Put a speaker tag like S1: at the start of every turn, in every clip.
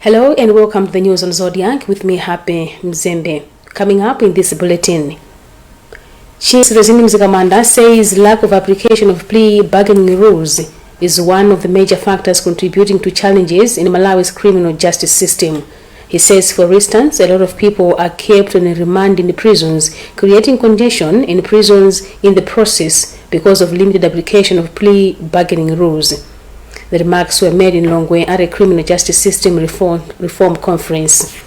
S1: Hello and welcome to the news on Zodiac with me, Happy Mzembe. Coming up in this bulletin, Chief Resident Mzikamanda says lack of application of plea bargaining rules is one of the major factors contributing to challenges in Malawi's criminal justice system. He says, for instance, a lot of people are kept on remand in the prisons, creating congestion in prisons in the process because of limited application of plea bargaining rules. The remarks were made in Longwe at a criminal justice system reform conference.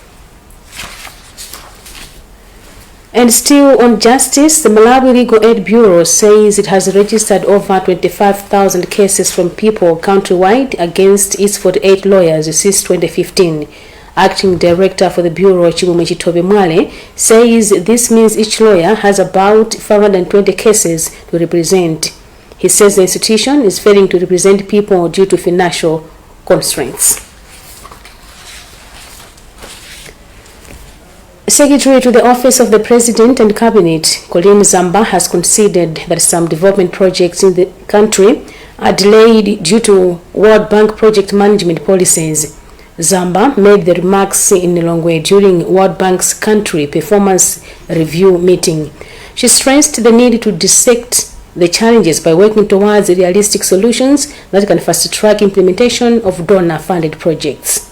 S1: And still on justice, the Malawi Legal Aid Bureau says it has registered over 25,000 cases from people countrywide against its 48 lawyers since 2015. Acting Director for the Bureau, Chibumechi Tobemwale, says this means each lawyer has about 520 cases to represent. He says the institution is failing to represent people due to financial constraints. Secretary to the Office of the President and Cabinet, Colin Zamba, has conceded that some development projects in the country are delayed due to World Bank project management policies. Zamba made the remarks in Longwe during World Bank's country performance review meeting. She stressed the need to dissect the challenges by working towards realistic solutions that can fast-track implementation of donor-funded projects.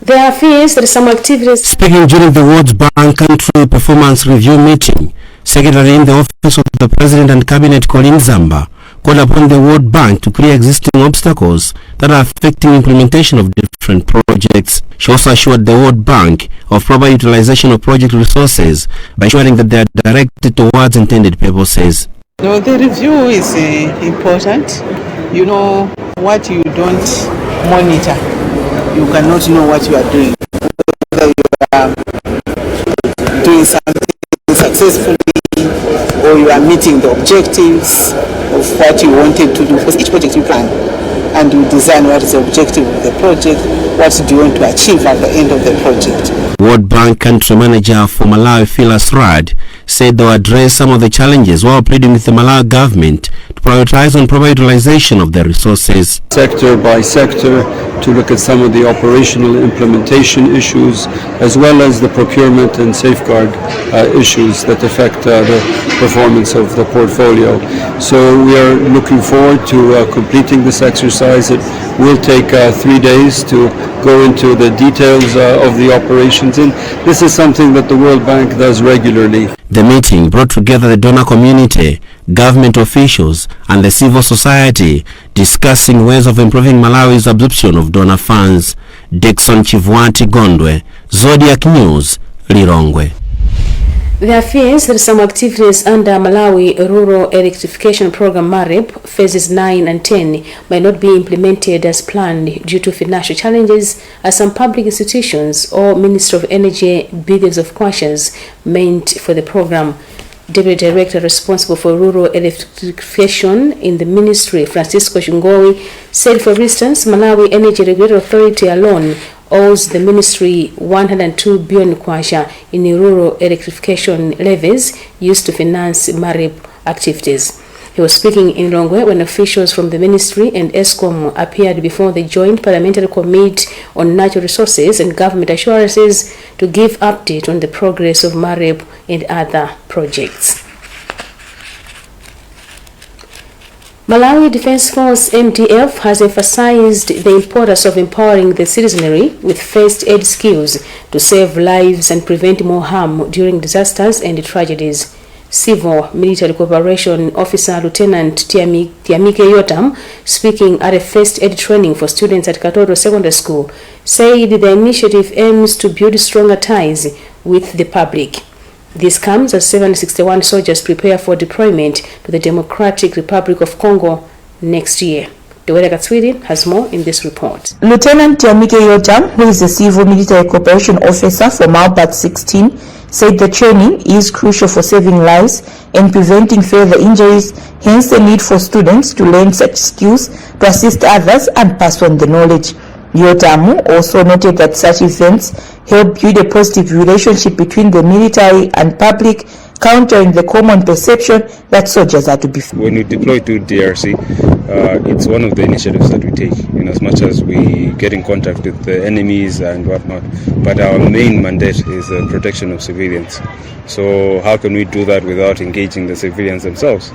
S1: There are fears that some activities...
S2: Speaking during the World Bank Country Performance Review meeting, Secretary in the Office of the President and Cabinet, Colin Zamba, called upon the World Bank to clear existing obstacles that are affecting implementation of different projects. She also assured the World Bank of proper utilization of project resources by ensuring that they are directed towards intended purposes.
S3: No, the review is important. You know, what you don't monitor, you cannot know what you are doing. Whether you are doing something successfully or you are meeting the objectives of what you wanted to do. Because each project you plan and you design what is the objective of the project, what do you want to achieve at the end of the project.
S2: World Bank Country Manager for Malawi, Phyllis Rad, said they will address some of the challenges while pleading with the Malawi government to prioritize on proper utilization of their resources.
S4: Sector by sector, to look at some of the operational implementation issues as well as the procurement and safeguard issues that affect the performance of the portfolio. So we are looking forward to completing this exercise. It will take 3 days to go into the details of the operations, and this is something that the World Bank does regularly.
S2: The meeting brought together the donor community, government officials and the civil society, discussing ways of improving Malawi's absorption of donor funds. Dixon Chivwati Gondwe, Zodiac News, Lilongwe.
S1: There are fears that some activities under Malawi Rural Electrification Program MAREP phases 9 and 10 might not be implemented as planned due to financial challenges as some public institutions or Ministry of Energy billions of kwacha meant for the program. Deputy Director responsible for rural electrification in the ministry, Francisco Shungowi, said, for instance, Malawi Energy Regulatory Authority alone owes the ministry 102 billion kwacha in rural electrification levies used to finance MAREP activities. He was speaking in Longwe when officials from the ministry and ESCOM appeared before the Joint Parliamentary Committee on Natural Resources and Government Assurances to give update on the progress of MAREP and other projects. Malawi Defense Force MDF has emphasized the importance of empowering the citizenry with first aid skills to save lives and prevent more harm during disasters and tragedies. Civil Military Cooperation Officer Lieutenant Tiamike Yotam, speaking at a first aid training for students at Katoto Secondary School, said the initiative aims to build stronger ties with the public. This comes as 761 soldiers prepare for deployment to the Democratic Republic of Congo next year. Dewera Katswiri has more in this report.
S5: Lieutenant Tiamike Yotam, who is a Civil Military Cooperation Officer for Malbat 16, said the training is crucial for saving lives and preventing further injuries, hence the need for students to learn such skills to assist others and pass on the knowledge. Yotamu also noted that such events help build a positive relationship between the military and public, countering the common perception that soldiers are to be.
S6: When we deploy to DRC, it's one of the initiatives that we take, in as much as we get in contact with the enemies and whatnot. But our main mandate is the protection of civilians. So how can we do that without engaging the civilians themselves?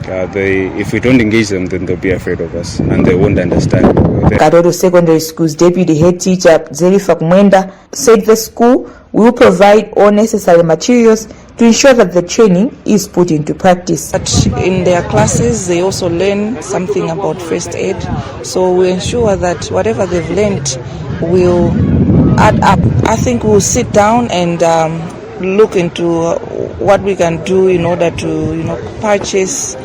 S6: If we don't engage them, then they'll be afraid of us and they won't understand.
S5: Kadodo Secondary School's deputy head teacher Zerifa Kumwenda said the school will provide all necessary materials to ensure that the training is put into practice.
S7: But in their classes, they also learn something about first aid. So we ensure that whatever they've learned will add up. I think we'll sit down and look into what we can do in order to, purchase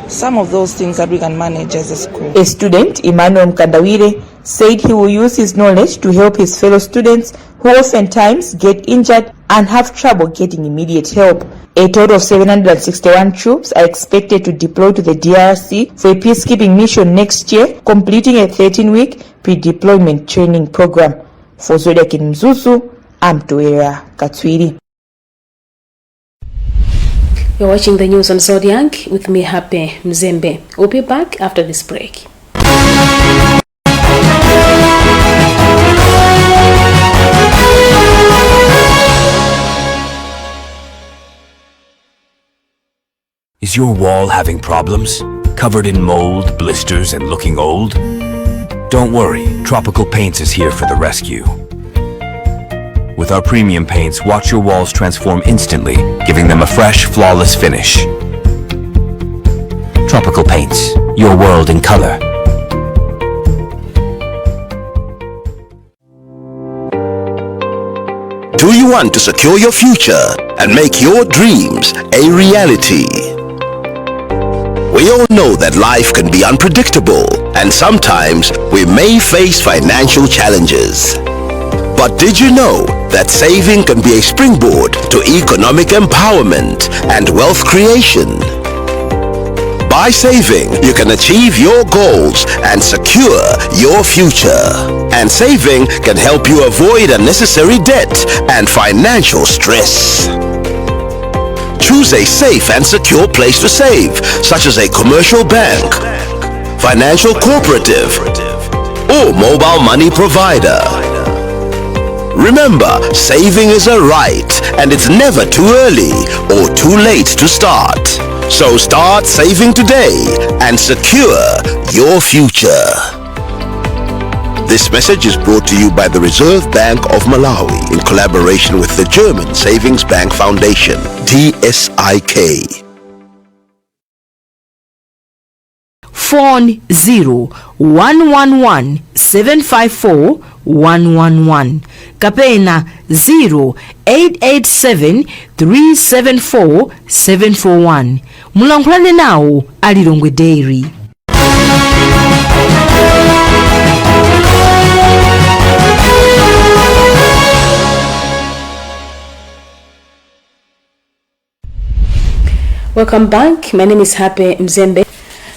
S7: some of those things that we can manage as a school.
S5: A student, Emmanuel Mkandawire, said he will use his knowledge to help his fellow students who oftentimes get injured and have trouble getting immediate help. A total of 761 troops are expected to deploy to the DRC for a peacekeeping mission next year, completing a 13-week pre-deployment training program. For Zodiak in Mzuzu, I'm Toera Katwiri.
S1: You're watching the news on Zodiak with me, Happy Mzembe. We'll be back after this break.
S8: Is your wall having problems? Covered in mold, blisters, and looking old? Don't worry, Tropical Paints is here for the rescue. With our premium paints, watch your walls transform instantly, giving them a fresh, flawless finish. Tropical Paints, your world in color.
S9: Do you want to secure your future and make your dreams a reality? We all know that life can be unpredictable and sometimes we may face financial challenges. But did you know that saving can be a springboard to economic empowerment and wealth creation? By saving, you can achieve your goals and secure your future. And saving can help you avoid unnecessary debt and financial stress. Choose a safe and secure place to save, such as a commercial bank, financial cooperative, or mobile money provider. Remember, saving is a right, and it's never too early or too late to start. So start saving today and secure your future. This message is brought to you by the Reserve Bank of Malawi in collaboration with the German Savings Bank Foundation, TSIK.
S10: Phone 0111-754-111. Kapena 0887-374-741. Mulankulane nawo Alilongwe Dairy.
S1: Welcome back. My name is Happy Mzembe.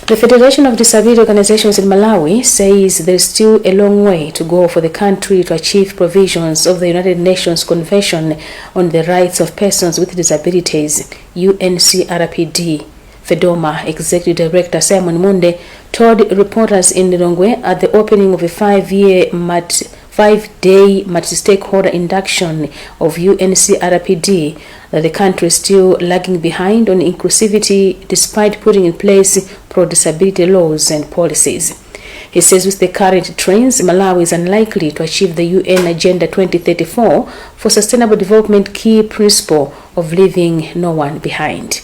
S1: The Federation of Disability Organizations in Malawi says there is still a long way to go for the country to achieve provisions of the United Nations Convention on the Rights of Persons with Disabilities, UNCRPD. FEDOMA Executive Director Simon Munde told reporters in Lilongwe at the opening of a 5-day multi-stakeholder induction of UNCRPD that the country is still lagging behind on inclusivity despite putting in place pro-disability laws and policies. He says with the current trends, Malawi is unlikely to achieve the UN Agenda 2034 for Sustainable Development key principle of leaving no one behind.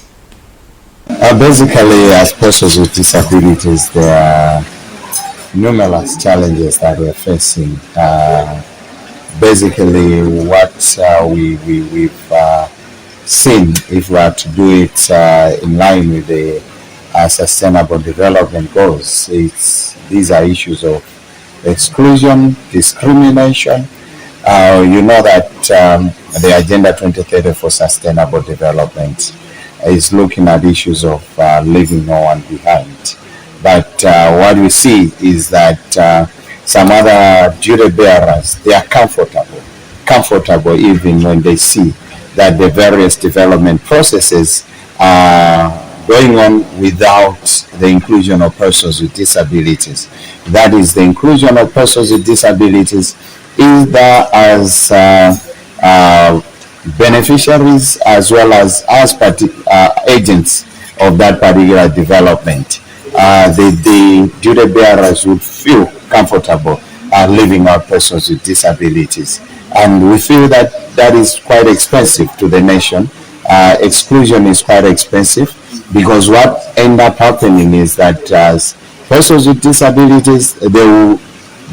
S11: Basically, as persons with disabilities, there are numerous challenges that we're facing. Basically, what we've seen, if we are to do it in line with the Sustainable Development Goals, these are issues of exclusion, discrimination. You know that the Agenda 2030 for Sustainable Development is looking at issues of leaving no one behind. But what we see is that some other duty bearers, they are comfortable even when they see that the various development processes are going on without the inclusion of persons with disabilities. That is, the inclusion of persons with disabilities either as beneficiaries as well as agents of that particular development. The duty bearers would feel comfortable living out persons with disabilities. And we feel that that is quite expensive to the nation. Exclusion is quite expensive, because what end up happening is that as persons with disabilities, they will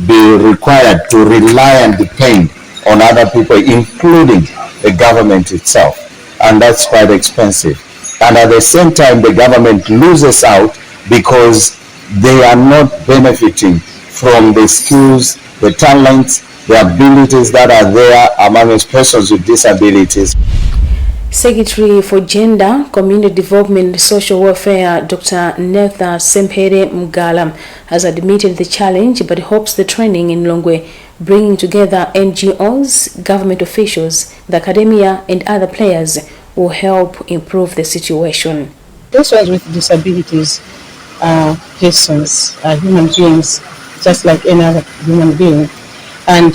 S11: be required to rely and depend on other people, including the government itself, and that's quite expensive. And at the same time, the government loses out because they are not benefiting from the skills, the talents, the abilities that are there amongst persons with disabilities.
S1: Secretary for Gender, Community Development and Social Welfare, Dr. Netha Sempere Mgala, has admitted the challenge but hopes the training in Longwe, bringing together NGOs, government officials, the academia and other players, will help improve the situation.
S12: Persons with disabilities are persons, are human beings, just like any other human being. And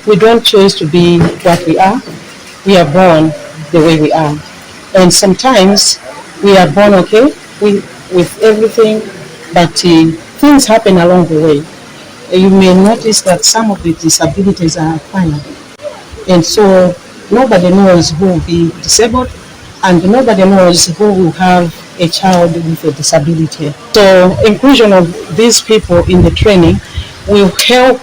S12: we don't choose to be what we are. We are born the way we are. And sometimes we are born okay with everything, but things happen along the way. You may notice that some of the disabilities are acquired. And so nobody knows who will be disabled, and nobody knows who will have a child with a disability. So inclusion of these people in the training will help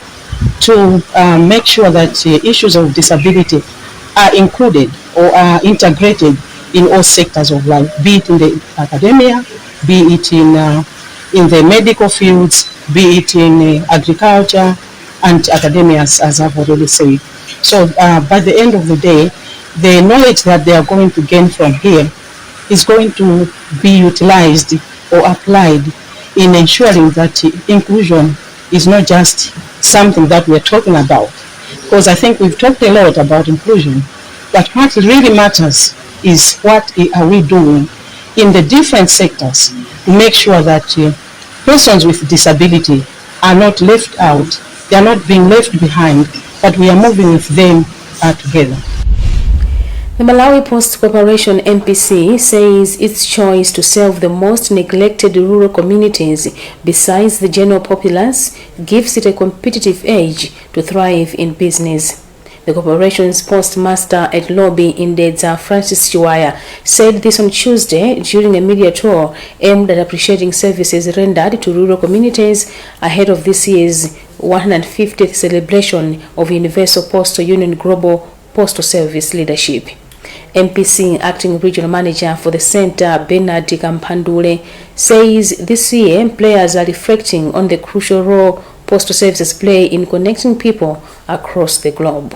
S12: to make sure that issues of disability are included or are integrated in all sectors of life, be it in the academia, be it in the medical fields, be it in agriculture and academia, as I've already said. So by the end of the day, the knowledge that they are going to gain from here is going to be utilized or applied in ensuring that inclusion is not just something that we're talking about. Because I think we've talked a lot about inclusion, but what really matters is what are we doing in the different sectors to make sure that persons with disability are not left out, they are not being left behind, but we are moving with them together.
S1: The Malawi Post Corporation MPC says its choice to serve the most neglected rural communities besides the general populace gives it a competitive edge to thrive in business. The corporation's postmaster at Lobby in Dedza, Francis Chiwaya, said this on Tuesday during a media tour aimed at appreciating services rendered to rural communities ahead of this year's 150th celebration of Universal Postal Union Global Postal Service Leadership. MPC Acting Regional Manager for the Center, Bernard Kampandule, says this year players are reflecting on the crucial role postal services play in connecting people across the globe.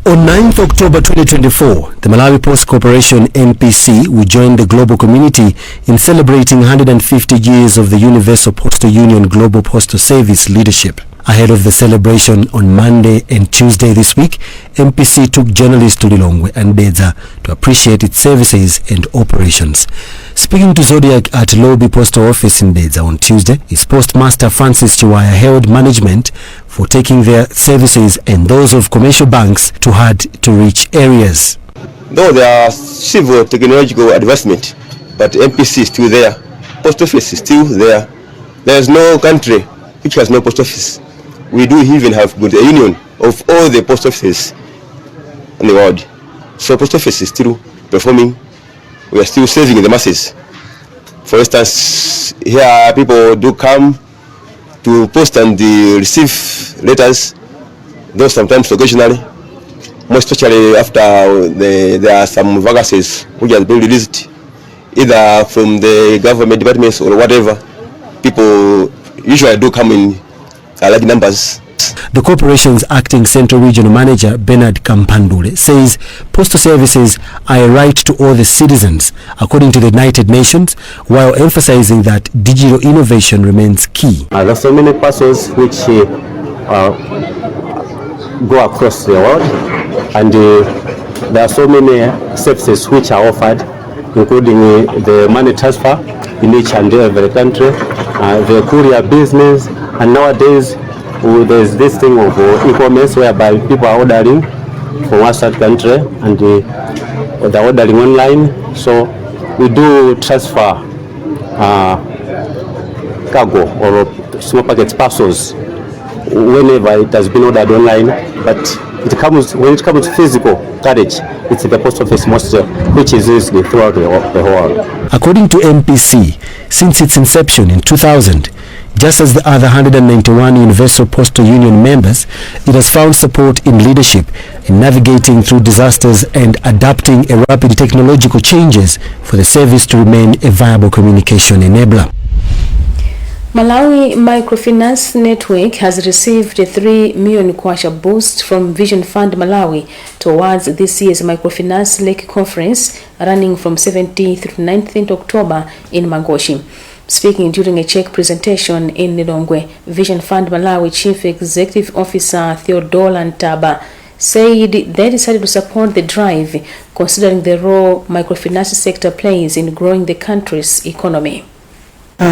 S2: On 9th October 2024, the Malawi Post Corporation MPC will join the global community in celebrating 150 years of the Universal Postal Union Global Postal Service leadership. Ahead of the celebration on Monday and Tuesday this week, MPC took journalists to Lilongwe and Dedza to appreciate its services and operations. Speaking to Zodiak at Lobby Postal Office in Dedza on Tuesday, its postmaster Francis Chiwaya hailed management for taking their services and those of commercial banks to hard-to-reach areas.
S13: Though there are several technological advancement, but MPC is still there. Post office is still there. There is no country which has no post office. We do even have a union of all the post offices in the world. So post office is still performing. We are still serving the masses. For instance, here people do come to post and receive letters, though sometimes occasionally, most especially after there are some vacancies which have been released, either from the government departments or whatever. People usually do come in large numbers.
S2: The corporation's acting Central Regional Manager, Bernard Kampandule, says postal services are a right to all the citizens, according to the United Nations, while emphasizing that digital innovation remains key.
S14: There are so many persons which go across the world, and there are so many services which are offered, including the money transfer in each and every country, the courier business, and nowadays there's this thing of e-commerce whereby people are ordering from outside country and they're ordering online. So we do transfer cargo or small packets parcels whenever it has been ordered online, but when it comes to physical carriage, it's the post office mostly, which is used throughout the whole world.
S2: According to MPC, since its inception in 2000, just as the other 191 Universal Postal Union members, it has found support in leadership, in navigating through disasters and adapting a rapid technological changes for the service to remain a viable communication enabler.
S1: Malawi Microfinance Network has received a 3 million kwacha boost from Vision Fund Malawi towards this year's Microfinance Lake Conference running from 17th to 19th October in Mangoshi. Speaking during a check presentation in Nilongwe, Vision Fund Malawi Chief Executive Officer Theodore Ntaba said they decided to support the drive considering the role microfinance sector plays in growing the country's economy.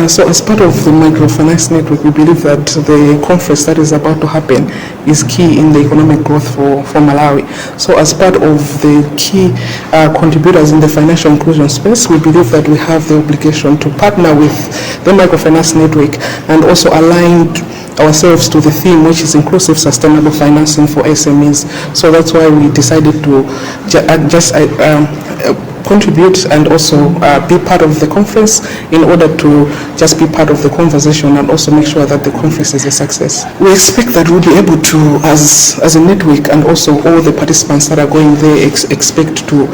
S15: So as part of the Microfinance Network, we believe that the conference that is about to happen is key in the economic growth for Malawi. So as part of the key contributors in the financial inclusion space, we believe that we have the obligation to partner with the Microfinance Network and also align ourselves to the theme, which is inclusive sustainable financing for SMEs. So that's why we decided to contribute and also be part of the conference in order to just be part of the conversation and also make sure that the conference is a success. We expect that we'll be able to, as a network and also all the participants that are going there, expect to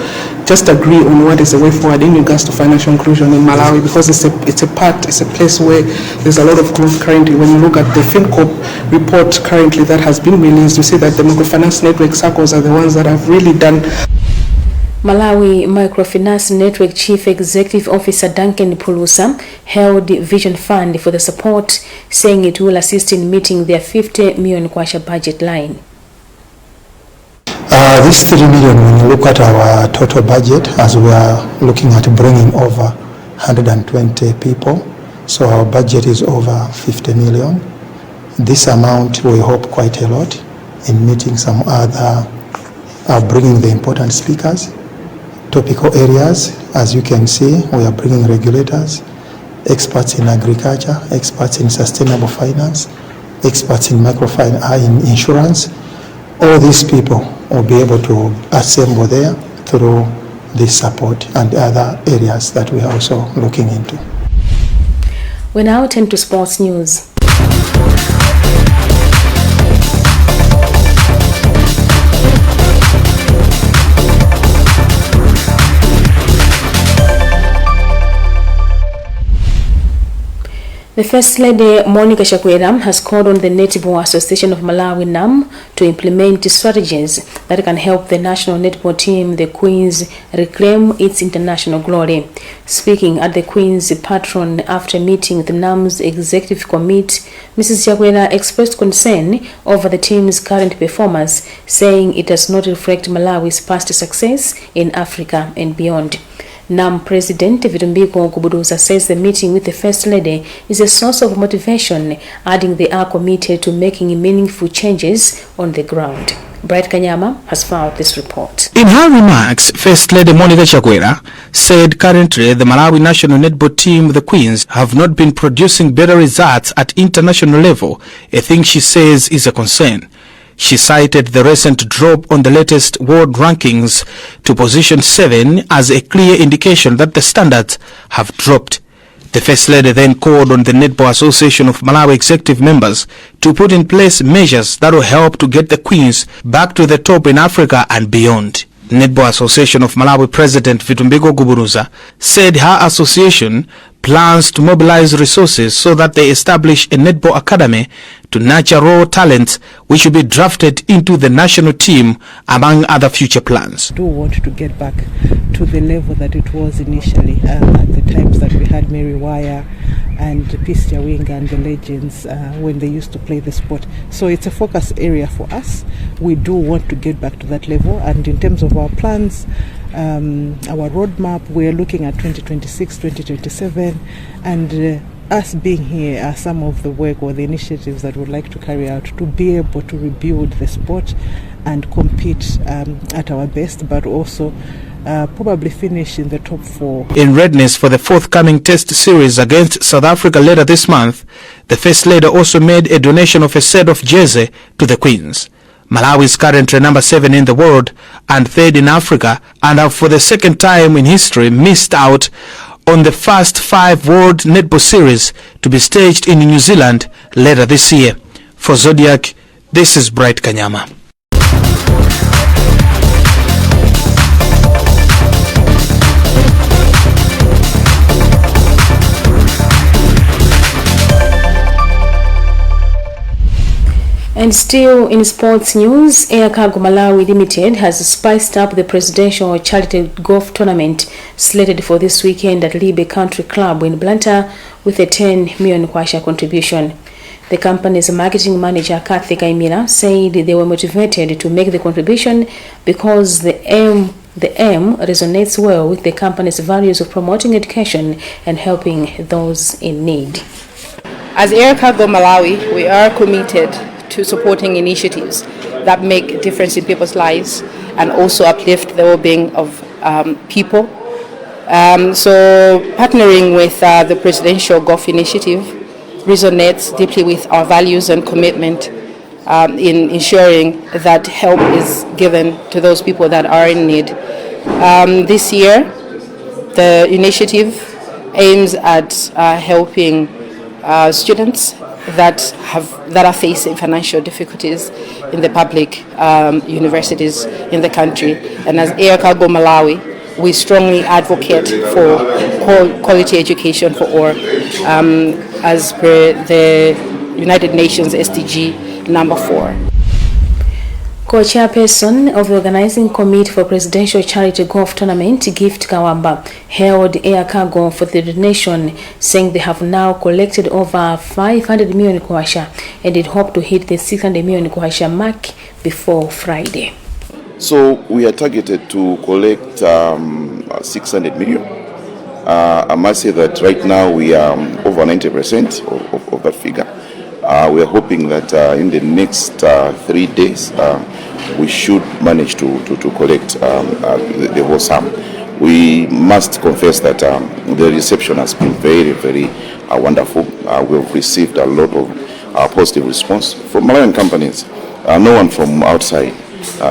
S15: just agree on what is the way forward in regards to financial inclusion in Malawi, because it's a place where there's a lot of growth currently. When you look at the FinCorp report currently that has been released, you see that the microfinance network circles are the ones that have really done.
S1: Malawi Microfinance Network Chief Executive Officer Duncan Pulusa hailed Vision Fund for the support, saying it will assist in meeting their 50 million kwacha budget line.
S16: This 3 million, when you look at our total budget, as we are looking at bringing over 120 people, so our budget is over 50 million. This amount we hope quite a lot in meeting some other, bringing the important speakers. Topical areas, as you can see, we are bringing regulators, experts in agriculture, experts in sustainable finance, experts in in insurance. All these people will be able to assemble there through this support and other areas that we are also looking into.
S1: We now turn to sports news. The First Lady, Monica Chakwera, has called on the Netball Association of Malawi NAM to implement strategies that can help the national netball team, the Queens, reclaim its international glory. Speaking at the Queens Patron after meeting the NAM's executive committee, Mrs. Chakwera expressed concern over the team's current performance, saying it does not reflect Malawi's past success in Africa and beyond. NAM President Vitumbiko Kubuduza says the meeting with the First Lady is a source of motivation, adding they are committed to making meaningful changes on the ground. Bright Kanyama has filed this report.
S17: In her remarks, First Lady Monica Chakwera said currently the Malawi national netball team, the Queens, have not been producing better results at international level, a thing she says is a concern. She cited the recent drop on the latest world rankings to position 7 as a clear indication that the standards have dropped. The First Lady then called on the Netball Association of Malawi executive members to put in place measures that will help to get the Queens back to the top in Africa and beyond. Netball Association of Malawi President Vitumbiko Guburuza said her association plans to mobilize resources so that they establish a netball academy to nurture raw talents which will be drafted into the national team, among other future plans.
S18: We do want to get back to the level that it was initially at the times that we had Mary Wire,
S12: and Peace Jawinga and the legends when they used to play the sport. So it's a focus area for us. We do want to get back to that level, and in terms of our plans, our roadmap, we're looking at 2026, 2027, and us being here are some of the work or the initiatives that we'd like to carry out to be able to rebuild the sport and compete at our best, but also probably finish in the top 4.
S17: In readiness for the forthcoming test series against South Africa later this month, the First Lady also made a donation of a set of jersey to the Queens. Malawi is currently number 7 in the world and 3rd in Africa, and have for the second time in history missed out on the first 5 World Netball Series to be staged in New Zealand later this year. For Zodiac, this is Bright Kanyama.
S1: And still in sports news, Air Cargo Malawi Limited has spiced up the presidential charity golf tournament slated for this weekend at Libe Country Club in Blantyre with a 10 million kwacha contribution. The company's marketing manager, Kathy Kaimira, said they were motivated to make the contribution because the aim resonates well with the company's values of promoting education and helping those in need.
S18: As Air Cargo Malawi, we are committed to supporting initiatives that make a difference in people's lives and also uplift the well-being of people. So partnering with the Presidential Golf Initiative resonates deeply with our values and commitment in ensuring that help is given to those people that are in need. This year, the initiative aims at helping students that are facing financial difficulties in the public universities in the country. And as Air Cargo Malawi, we strongly advocate for quality education for all, as per the United Nations SDG number 4.
S1: Co-chairperson of the organizing committee for Presidential Charity Golf Tournament, Gift Kawamba, hailed Air Cargo for the donation, saying they have now collected over 500 million kwacha and they hope to hit the 600 million kwacha mark before Friday.
S19: So we are targeted to collect 600 million. I must say that right now we are over 90% of that figure. We are hoping that in the next 3 days we should manage to collect the whole sum. We must confess that the reception has been very, very wonderful. We've received a lot of positive response from Malawian companies, no one from outside.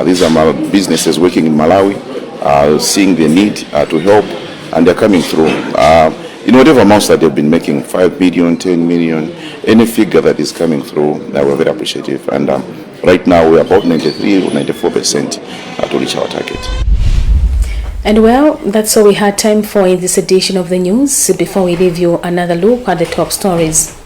S19: These are businesses working in Malawi, seeing the need to help, and they're coming through. In whatever amounts that they've been making, 5 million, 10 million, any figure that is coming through, we're very appreciative. And right now we're about 93 or 94% to reach our target.
S1: And well, that's all we had time for in this edition of the news. Before we leave you, another look at the top stories.